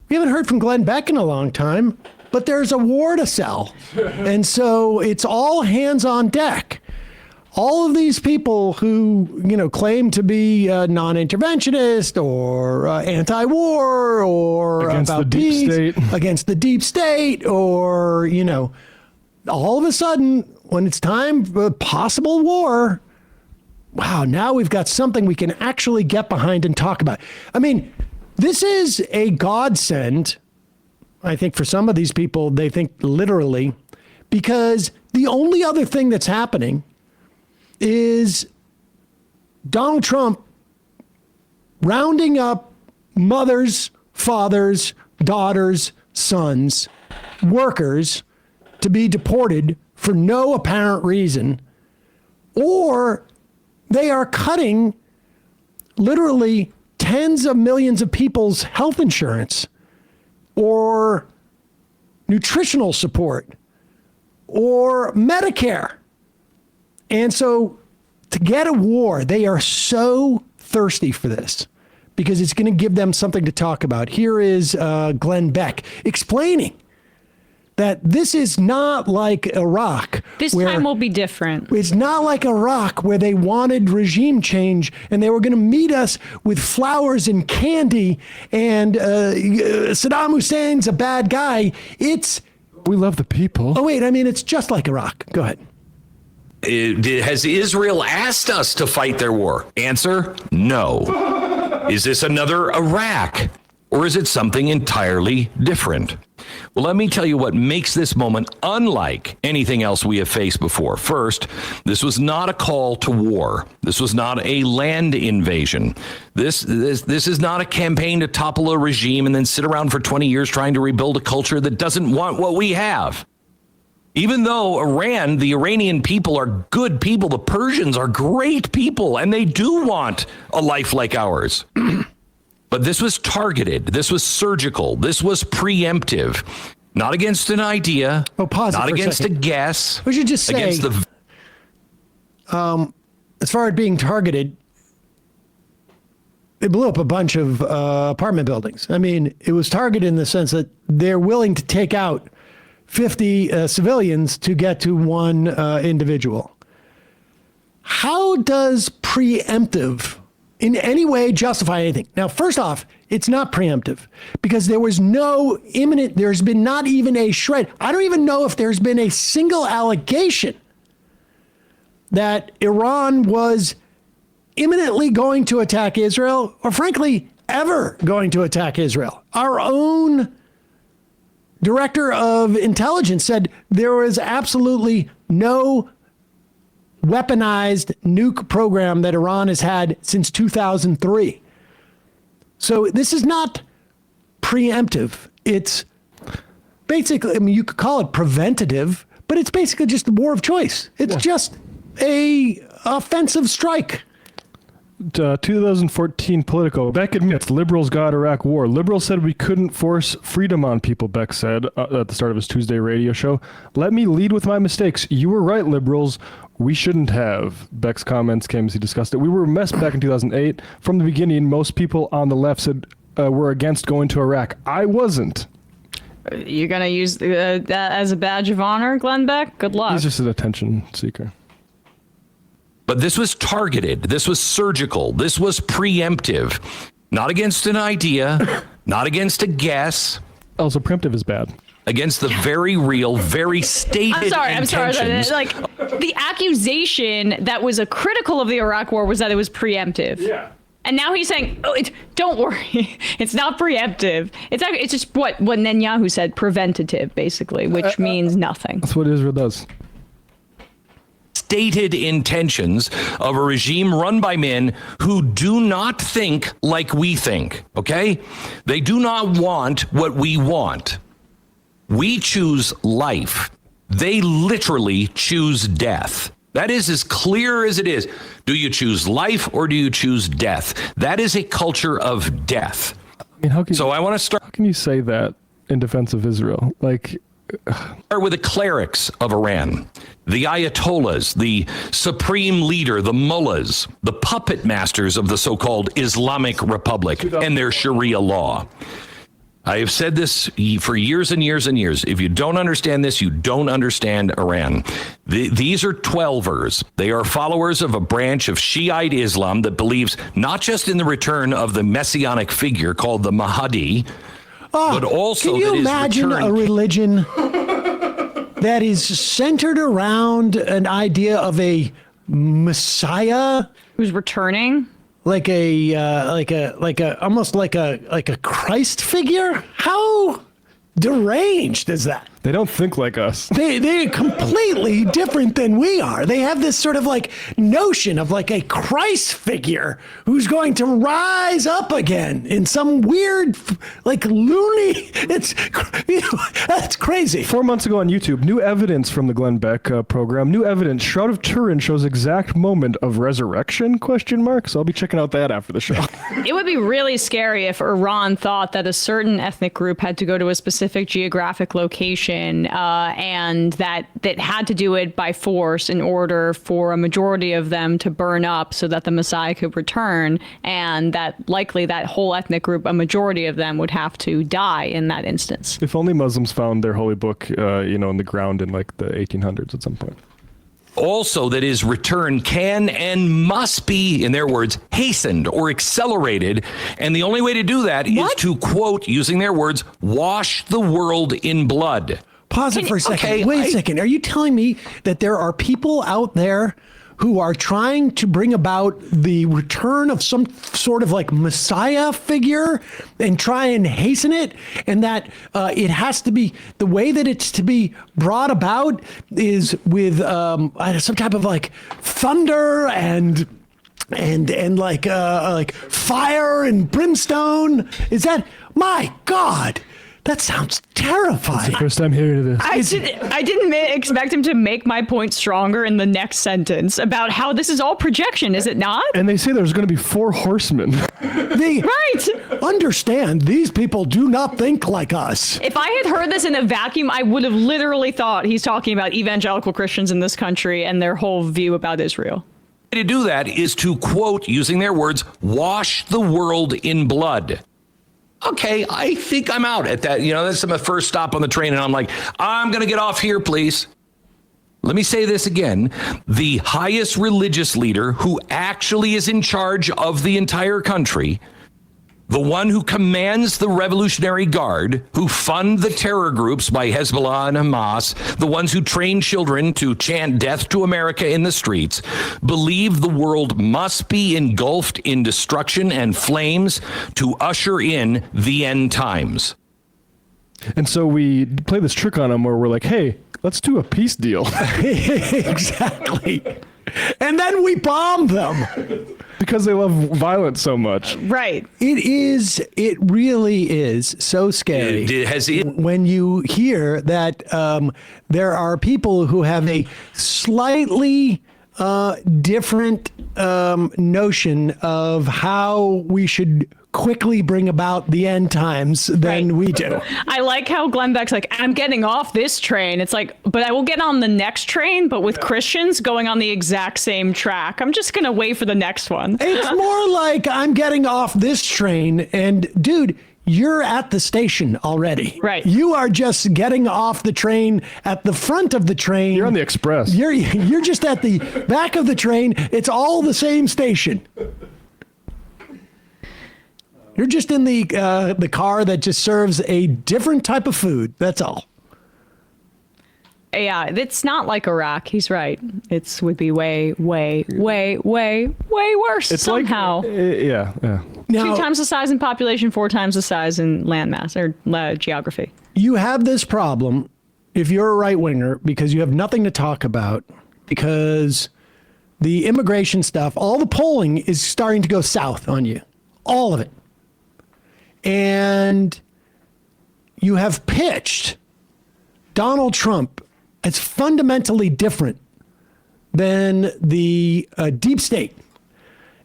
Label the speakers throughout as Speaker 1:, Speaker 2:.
Speaker 1: We haven't heard from Glenn Beck in a long time, but there's a war to sell. And so it's all hands on deck. All of these people who, claim to be non-interventionist or anti-war or
Speaker 2: against
Speaker 1: about
Speaker 2: the deep
Speaker 1: peace,
Speaker 2: state,
Speaker 1: against the deep state, or, all of a sudden, when it's time for a possible war, wow, now we've got something we can actually get behind and talk about. I mean, this is a godsend, I think, for some of these people. They think literally, because the only other thing that's happening is Donald Trump rounding up mothers, fathers, daughters, sons, workers to be deported for no apparent reason, or they are cutting literally tens of millions of people's health insurance or nutritional support or Medicare. And so to get a war, they are so thirsty for this because it's going to give them something to talk about. Here is Glenn Beck explaining that this is not like Iraq.
Speaker 3: This time will be different.
Speaker 1: It's not like Iraq where they wanted regime change and they were going to meet us with flowers and candy and Saddam Hussein's a bad guy.
Speaker 2: We love the people.
Speaker 1: Oh, wait, it's just like Iraq. Go ahead.
Speaker 4: Has Israel asked us to fight their war? Answer, no. Is this another Iraq? Or is it something entirely different? Well, let me tell you what makes this moment unlike anything else we have faced before. First, this was not a call to war. This was not a land invasion. This is not a campaign to topple a regime and then sit around for 20 years trying to rebuild a culture that doesn't want what we have. Even though Iran, the Iranian people are good people, the Persians are great people, and they do want a life like ours. But this was targeted. This was surgical. This was preemptive. Not against an idea. Not against a guess.
Speaker 1: We should just say, as far as being targeted, it blew up a bunch of apartment buildings. It was targeted in the sense that they're willing to take out 50 civilians to get to one individual. How does preemptive in any way justify anything? Now, first off, it's not preemptive because there was no there's been not even a shred. I don't even know if there's been a single allegation that Iran was imminently going to attack Israel or frankly, ever going to attack Israel. Our own director of intelligence said there was absolutely no weaponized nuke program that Iran has had since 2003. So this is not preemptive. It's basically, you could call it preventative, but it's basically just a war of choice. It's just a offensive strike.
Speaker 2: 2014 Politico. Beck admits liberals got Iraq war. Liberals said we couldn't force freedom on people, Beck said at the start of his Tuesday radio show. Let me lead with my mistakes. You were right, liberals. We shouldn't have. Beck's comments came as he discussed it. We were a mess back in 2008. From the beginning, most people on the left said we're against going to Iraq. I wasn't.
Speaker 3: You're going to use that as a badge of honor, Glenn Beck? Good luck.
Speaker 2: He's just an attention seeker.
Speaker 4: But this was targeted. This was surgical. This was preemptive. Not against an idea, not against a guess.
Speaker 2: Also, preemptive is bad.
Speaker 4: Against the very real, very stated intentions.
Speaker 3: I'm sorry. Like, the accusation that was critical of the Iraq war was that it was preemptive.
Speaker 2: Yeah.
Speaker 3: And now he's saying, don't worry, it's not preemptive. It's just what Netanyahu said, preventative, basically, which means nothing.
Speaker 2: That's what Israel does.
Speaker 4: Stated intentions of a regime run by men who do not think like we think, okay? They do not want what we want. We choose life. They literally choose death. That is as clear as it is. Do you choose life or do you choose death? That is a culture of death.
Speaker 2: How can you say that in defense of Israel?
Speaker 4: Start with the clerics of Iran, the ayatollahs, the supreme leader, the mullahs, the puppet masters of the so-called Islamic Republic and their Sharia law. I have said this for years and years and years. If you don't understand this, you don't understand Iran. These are 12ers. They are followers of a branch of Shiite Islam that believes not just in the return of the messianic figure called the Mahdi, but also
Speaker 1: can you imagine a religion that is centered around an idea of a Messiah
Speaker 3: Who's returning?
Speaker 1: almost like a Christ figure? How deranged is that?
Speaker 2: They don't think like us.
Speaker 1: They're completely different than we are. They have this sort of like notion of like a Christ figure who's going to rise up again in some weird, like loony. That's crazy.
Speaker 2: 4 months ago on YouTube, new evidence from the Glenn Beck program. New evidence. Shroud of Turin shows exact moment of resurrection? ? So I'll be checking out that after the show.
Speaker 3: It would be really scary if Iran thought that a certain ethnic group had to go to a specific geographic location and that had to do it by force in order for a majority of them to burn up so that the Messiah could return, and that likely that whole ethnic group, a majority of them, would have to die in that instance.
Speaker 2: If only Muslims found their holy book, in the ground in like the 1800s at some point.
Speaker 4: Also, that his return can and must be, in their words, hastened or accelerated. And the only way to do that is to, quote, using their words, wash the world in blood.
Speaker 1: Pause it for a second.
Speaker 4: Okay,
Speaker 1: Wait a second. Are you telling me that there are people out there who are trying to bring about the return of some sort of like Messiah figure and try and hasten it, and that it has to be, the way that it's to be brought about is with some type of like thunder and like fire and brimstone? Is that, my God? That sounds terrifying.
Speaker 2: First time hearing this.
Speaker 3: I didn't expect him to make my point stronger in the next sentence about how this is all projection, is it not?
Speaker 2: And they say there's going to be 4 horsemen.
Speaker 1: They understand these people do not think like us.
Speaker 3: If I had heard this in a vacuum, I would have literally thought he's talking about evangelical Christians in this country and their whole view about Israel.
Speaker 4: To do that is to, quote, using their words, wash the world in blood. Okay, I think I'm out at that. That's my first stop on the train, and I'm like, I'm going to get off here, please. Let me say this again. The highest religious leader who actually is in charge of the entire country, the one who commands the Revolutionary Guard, who fund the terror groups by Hezbollah and Hamas, the ones who train children to chant death to America in the streets, believe the world must be engulfed in destruction and flames to usher in the end times.
Speaker 2: And so we play this trick on them where we're like, hey, let's do a peace deal.
Speaker 1: Exactly. And then we bomb them.
Speaker 2: Because they love violence so much.
Speaker 3: Right.
Speaker 1: It really is so scary when you hear that there are people who have a slightly different notion of how we should quickly bring about the end times than we do.
Speaker 3: I like how Glenn Beck's like, I'm getting off this train. It's like, but I will get on the next train, but with Christians going on the exact same track. I'm just going to wait for the next one.
Speaker 1: It's more like I'm getting off this train and, dude, you're at the station already.
Speaker 3: Right.
Speaker 1: You are just getting off the train at the front of the train.
Speaker 2: You're on the express.
Speaker 1: You're just at the back of the train. It's all the same station. You're just in the car that just serves a different type of food. That's all.
Speaker 3: Yeah, it's not like Iraq. He's right. It would be way, way, way, way, way worse somehow.
Speaker 2: Yeah.
Speaker 1: Now,
Speaker 3: 2 times the size in population, 4 times the size in landmass or geography.
Speaker 1: You have this problem if you're a right winger because you have nothing to talk about, because the immigration stuff, all the polling is starting to go south on you. All of it. And you have pitched Donald Trump as fundamentally different than the deep state.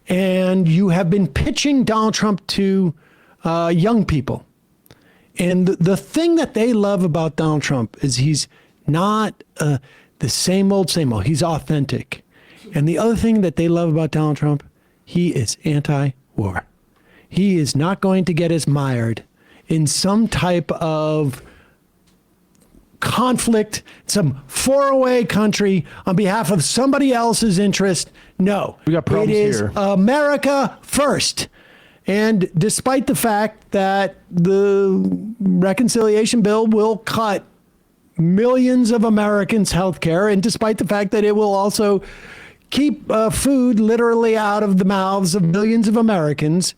Speaker 1: And you have been pitching Donald Trump to young people. And the thing that they love about Donald Trump is he's not the same old. He's authentic. And the other thing that they love about Donald Trump, he is anti-war. He is not going to get as mired in some type of conflict, some faraway country on behalf of somebody else's interest. No,
Speaker 2: we got problems
Speaker 1: it is
Speaker 2: here.
Speaker 1: America first. And despite the fact that the reconciliation bill will cut millions of Americans' health care, and despite the fact that it will also keep food literally out of the mouths of millions of Americans,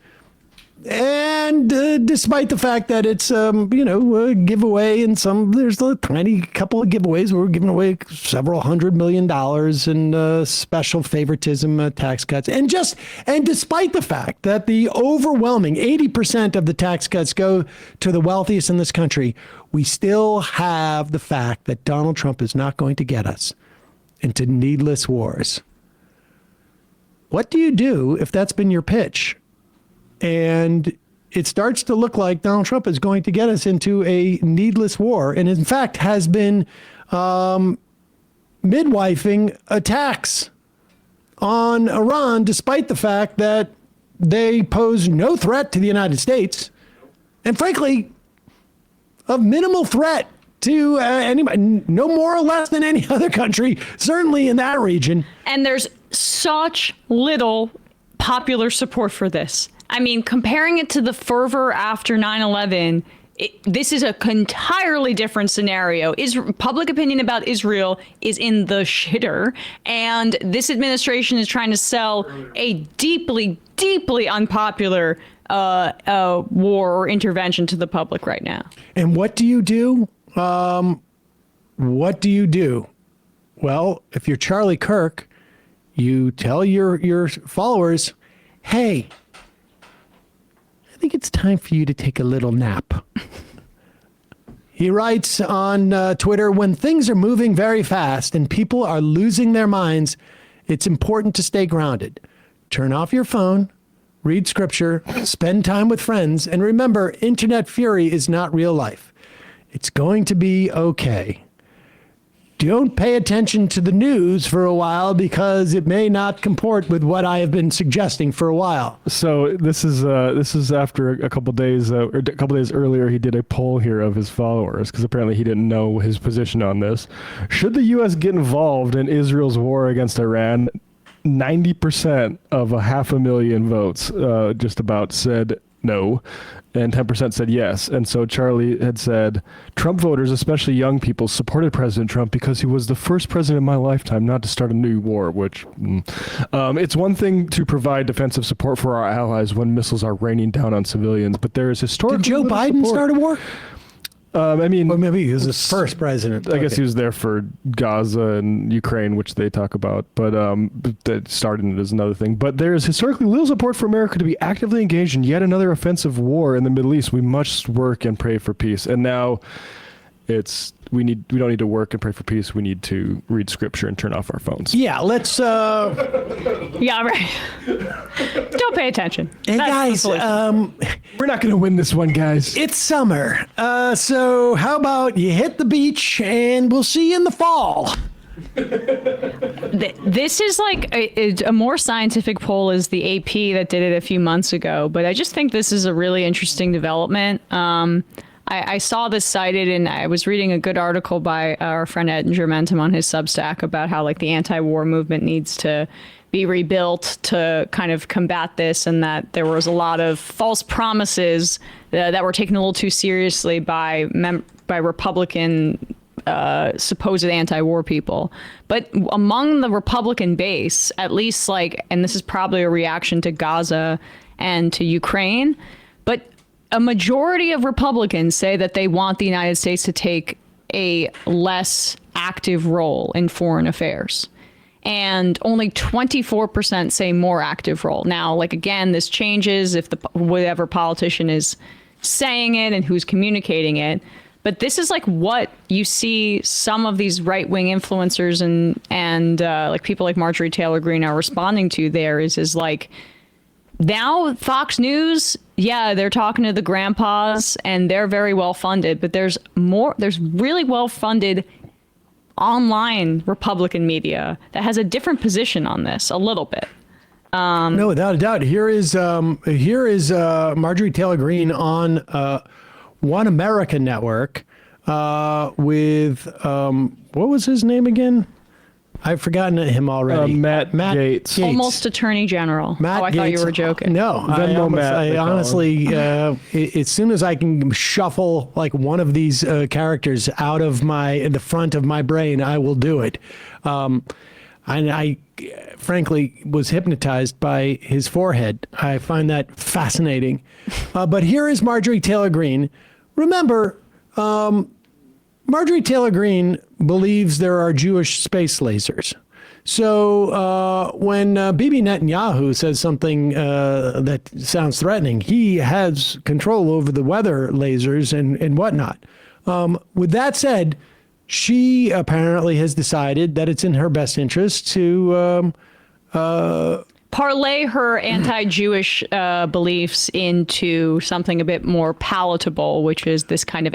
Speaker 1: and despite the fact that it's, a giveaway in there's a tiny couple of giveaways where we're giving away several $100 million in special favoritism tax cuts. And despite the fact that the overwhelming 80% of the tax cuts go to the wealthiest in this country, we still have the fact that Donald Trump is not going to get us into needless wars. What do you do if that's been your pitch? And it starts to look like Donald Trump is going to get us into a needless war, and in fact has been midwifing attacks on Iran, despite the fact that they pose no threat to the United States, and frankly, of minimal threat to anybody, no more or less than any other country, certainly in that region.
Speaker 3: And there's such little popular support for this. I mean, comparing it to the fervor after 9/11, this is an entirely different scenario. Public opinion about Israel is in the shitter, and this administration is trying to sell a deeply, deeply unpopular war or intervention to the public right now.
Speaker 1: And what do you do? What do you do? Well, if you're Charlie Kirk, you tell your followers, hey, I think it's time for you to take a little nap. He writes on Twitter, when things are moving very fast and people are losing their minds, it's important to stay grounded. Turn off your phone, read scripture, spend time with friends, and remember, internet fury is not real life. It's going to be okay. Don't pay attention to the news for a while because it may not comport with what I have been suggesting for a while.
Speaker 2: So this is after a couple days earlier he did a poll here of his followers because apparently he didn't know his position on this. Should the U.S. get involved in Israel's war against Iran? 90% of 500,000 votes just about said no, and 10% said yes. And so Charlie had said, Trump voters, especially young people, supported President Trump because he was the first president in my lifetime not to start a new war, which it's one thing to provide defensive support for our allies when missiles are raining down on civilians, but there is historically...
Speaker 1: Did Joe Biden start a war?
Speaker 2: I mean,
Speaker 1: or maybe he was the first president.
Speaker 2: I guess he was there for Gaza and Ukraine, which they talk about, but that starting it is another thing. But there is historically little support for America to be actively engaged in yet another offensive war in the Middle East. We must work and pray for peace. And now we don't need to work and pray for peace. We need to read scripture and turn off our phones.
Speaker 1: Yeah, let's.
Speaker 3: Yeah, right. Don't pay attention.
Speaker 1: Hey guys,
Speaker 2: we're not going to win this one, guys.
Speaker 1: It's summer, so how about you hit the beach and we'll see you in the fall.
Speaker 3: This is like a more scientific poll is the AP that did it a few months ago, but I just think this is a really interesting development. I saw this cited, and I was reading a good article by our friend Ed Germentum on his Substack about how like the anti-war movement needs to be rebuilt to kind of combat this, and that there was a lot of false promises that were taken a little too seriously by Republican supposed anti-war people. But among the Republican base, at least and this is probably a reaction to Gaza and to Ukraine, but a majority of Republicans say that they want the United States to take a less active role in foreign affairs. And only 24% say more active role. Now, again, this changes if whatever politician is saying it and who's communicating it. But this is what you see some of these right-wing influencers and people like Marjorie Taylor Greene are responding to there is now Fox News, yeah, they're talking to the grandpas and they're very well funded, but there's really well funded online Republican media that has a different position on this a little bit.
Speaker 1: No, without a doubt. Here is Marjorie Taylor Greene on One America Network with, what was his name again? I've forgotten him already.
Speaker 2: Matt Gaetz.
Speaker 3: Almost Attorney General.
Speaker 1: Matt
Speaker 3: I thought you
Speaker 1: Gaetz.
Speaker 3: were joking.
Speaker 1: No, I honestly, as soon as I can shuffle like one of these characters out of the front of my brain, I will do it. I frankly was hypnotized by his forehead. I find that fascinating. But here is Marjorie Taylor Greene. Remember, Marjorie Taylor Greene believes there are Jewish space lasers. So when Bibi Netanyahu says something that sounds threatening, he has control over the weather lasers and whatnot. With that said, she apparently has decided that it's in her best interest to
Speaker 3: parlay her anti-Jewish beliefs into something a bit more palatable, which is this kind of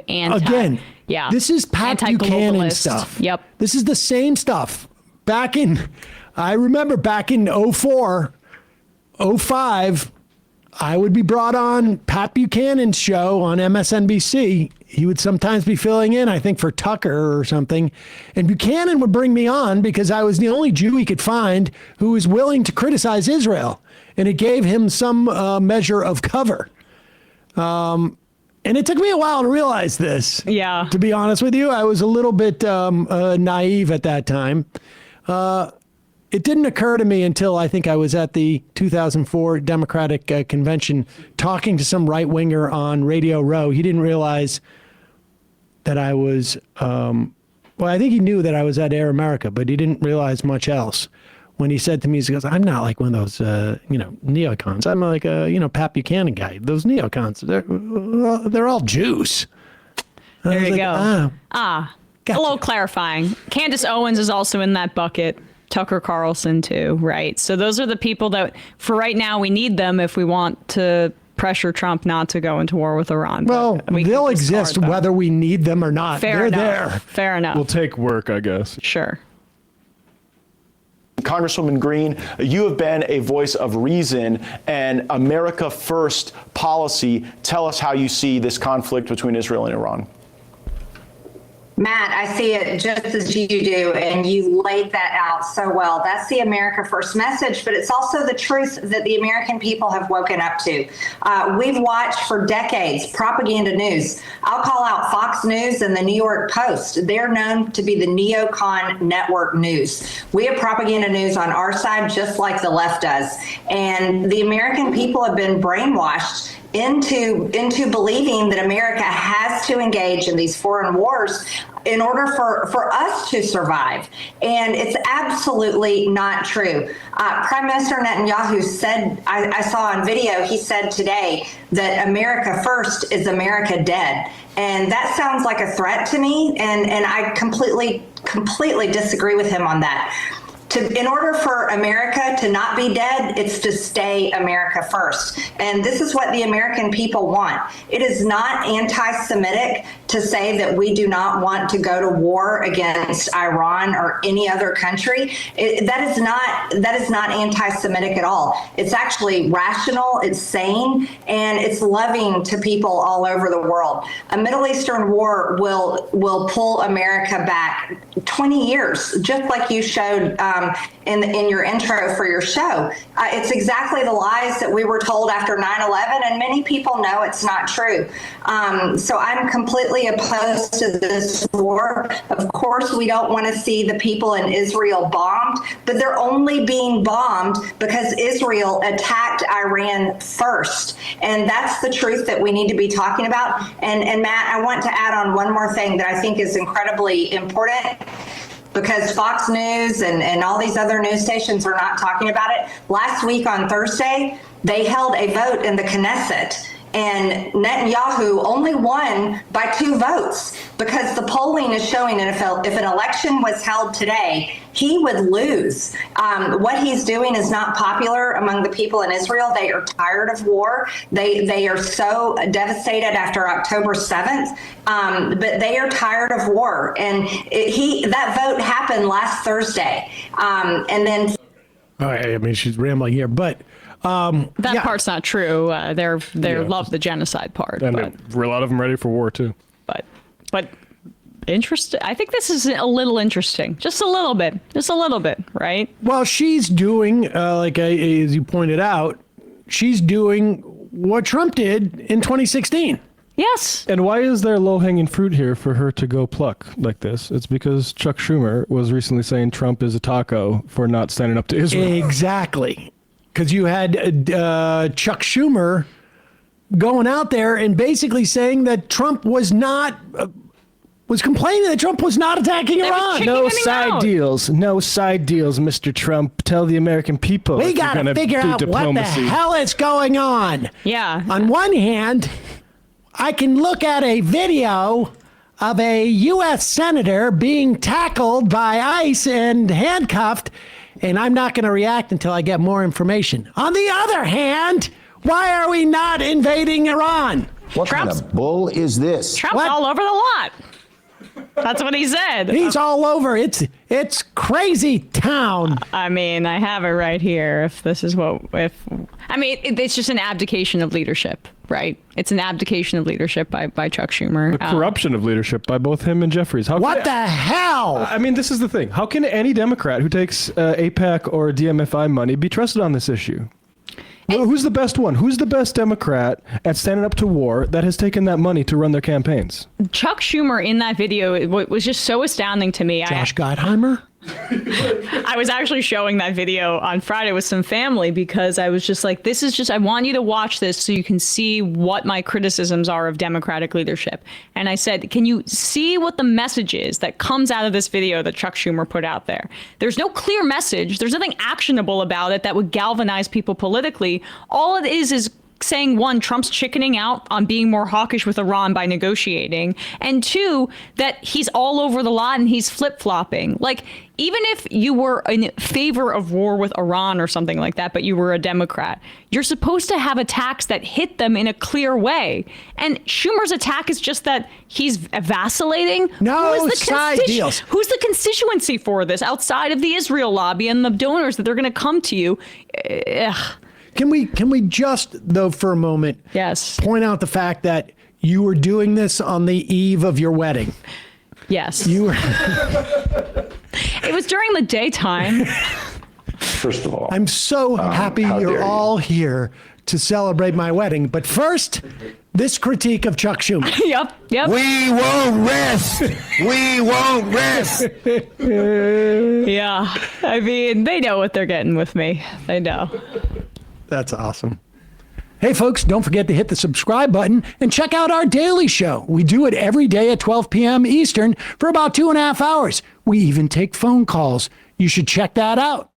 Speaker 1: this is Pat Buchanan stuff.
Speaker 3: Yep.
Speaker 1: This is the same stuff. I remember back in 04, 05, I would be brought on Pat Buchanan's show on MSNBC. He would sometimes be filling in, I think, for Tucker or something. And Buchanan would bring me on because I was the only Jew he could find who was willing to criticize Israel. And it gave him some measure of cover. And it took me a while to realize this.
Speaker 3: Yeah.
Speaker 1: To be honest with you, I was a little bit naive at that time. It didn't occur to me until I think I was at the 2004 Democratic convention talking to some right-winger on Radio Row. He didn't realize that I was, I think he knew that I was at Air America, but he didn't realize much else. When he said to me, he goes, I'm not like one of those, neocons. I'm like a, Pat Buchanan guy. Those neocons, they're all Jews.
Speaker 3: There you go.
Speaker 1: Gotcha.
Speaker 3: A little clarifying. Candace Owens is also in that bucket. Tucker Carlson too, right? So those are the people that, for right now, we need them if we want to pressure Trump not to go into war with Iran.
Speaker 1: Well, they'll exist whether we need them or not. They're there.
Speaker 3: Fair enough.
Speaker 2: We'll take work, I guess.
Speaker 3: Sure.
Speaker 5: Congresswoman Greene, you have been a voice of reason and America First policy. Tell us how you see this conflict between Israel and Iran.
Speaker 6: Matt, I see it just as you do, and you laid that out so well. That's the America First message, but it's also the truth that the American people have woken up to. We've watched for decades propaganda news. I'll call out Fox News and the New York Post. They're known to be the neocon network news. We have propaganda news on our side, just like the left does. And the American people have been brainwashed into believing that America has to engage in these foreign wars in order for us to survive. And it's absolutely not true. Prime Minister Netanyahu said, I saw on video, he said today that America first is America dead. And that sounds like a threat to me. And I completely disagree with him on that. In order for America to not be dead, it's to stay America first. And this is what the American people want. It is not anti-Semitic to say that we do not want to go to war against Iran or any other country. That is not anti-Semitic at all. It's actually rational, it's sane, and it's loving to people all over the world. A Middle Eastern war will pull America back 20 years, just like you showed in your intro for your show. It's exactly the lies that we were told after 9/11, and many people know it's not true. So I'm completely opposed to this war. Of course, we don't want to see the people in Israel bombed, but they're only being bombed because Israel attacked Iran first. And that's the truth that we need to be talking about. And Matt, I want to add on one more thing that I think is incredibly important, because Fox News and all these other news stations are not talking about it. Last week on Thursday, they held a vote in the Knesset, and Netanyahu only won by 2 votes because the polling is showing that if an election was held today, he would lose. What he's doing is not popular among the people in Israel. They are tired of war. They are so devastated after October 7th, but they are tired of war. And that vote happened last Thursday. And then.
Speaker 1: All right, I mean, she's rambling here, but
Speaker 3: That part's not true. They love the genocide part.
Speaker 2: And
Speaker 3: But,
Speaker 2: a lot of them ready for war, too.
Speaker 3: but interesting. I think this is a little interesting. Just a little bit, right?
Speaker 1: Well, she's doing, as you pointed out, she's doing what Trump did in 2016.
Speaker 3: Yes.
Speaker 2: And why is there low-hanging fruit here for her to go pluck like this? It's because Chuck Schumer was recently saying Trump is a taco for not standing up to Israel.
Speaker 1: Exactly. Because you had Chuck Schumer going out there and basically saying that Trump was complaining that Trump was not attacking Iran.
Speaker 2: No side deals. No side deals, Mr. Trump. Tell the American people.
Speaker 1: We got to figure out what the hell is going on.
Speaker 3: Yeah.
Speaker 1: On one hand, I can look at a video of a U.S. senator being tackled by ICE and handcuffed, and I'm not going to react until I get more information. On the other hand, why are we not invading Iran?
Speaker 7: What kind of bull is this?
Speaker 3: Trump's all over the lot. That's what he said.
Speaker 1: He's all over. It's crazy town.
Speaker 3: I mean, I have it right here. It's just an abdication of leadership, right? It's an abdication of leadership by Chuck Schumer.
Speaker 2: The corruption of leadership by both him and Jeffries.
Speaker 1: What the hell?
Speaker 2: I mean, this is the thing. How can any Democrat who takes AIPAC or DMFI money be trusted on this issue? Well, who's the best one? Who's the best Democrat at standing up to war that has taken that money to run their campaigns?
Speaker 3: Chuck Schumer in that video it was just so astounding to me.
Speaker 1: Josh Gottheimer?
Speaker 3: I was actually showing that video on Friday with some family because I was just like, I want you to watch this so you can see what my criticisms are of Democratic leadership. And I said, can you see what the message is that comes out of this video that Chuck Schumer put out there? There's no clear message. There's nothing actionable about it that would galvanize people politically. All it is saying, one, Trump's chickening out on being more hawkish with Iran by negotiating, and two, that he's all over the lot and he's flip-flopping. Like, even if you were in favor of war with Iran or something like that, but you were a Democrat, you're supposed to have attacks that hit them in a clear way. And Schumer's attack is just that he's vacillating.
Speaker 1: No side deals.
Speaker 3: Who's the constituency for this outside of the Israel lobby and the donors that they're going to come to you? Ugh.
Speaker 1: Can we just, though, for a moment, point out the fact that you were doing this on the eve of your wedding?
Speaker 3: Yes.
Speaker 1: You were.
Speaker 3: It was during the daytime.
Speaker 7: First of all,
Speaker 1: I'm so happy you're all here to celebrate my wedding. But first, this critique of Chuck Schumer.
Speaker 3: Yep.
Speaker 7: we won't rest. We won't rest.
Speaker 3: Yeah. I mean, they know what they're getting with me. They know.
Speaker 1: That's awesome. Hey, folks, don't forget to hit the subscribe button and check out our daily show. We do it every day at 12 p.m. Eastern for about 2.5 hours. We even take phone calls. You should check that out.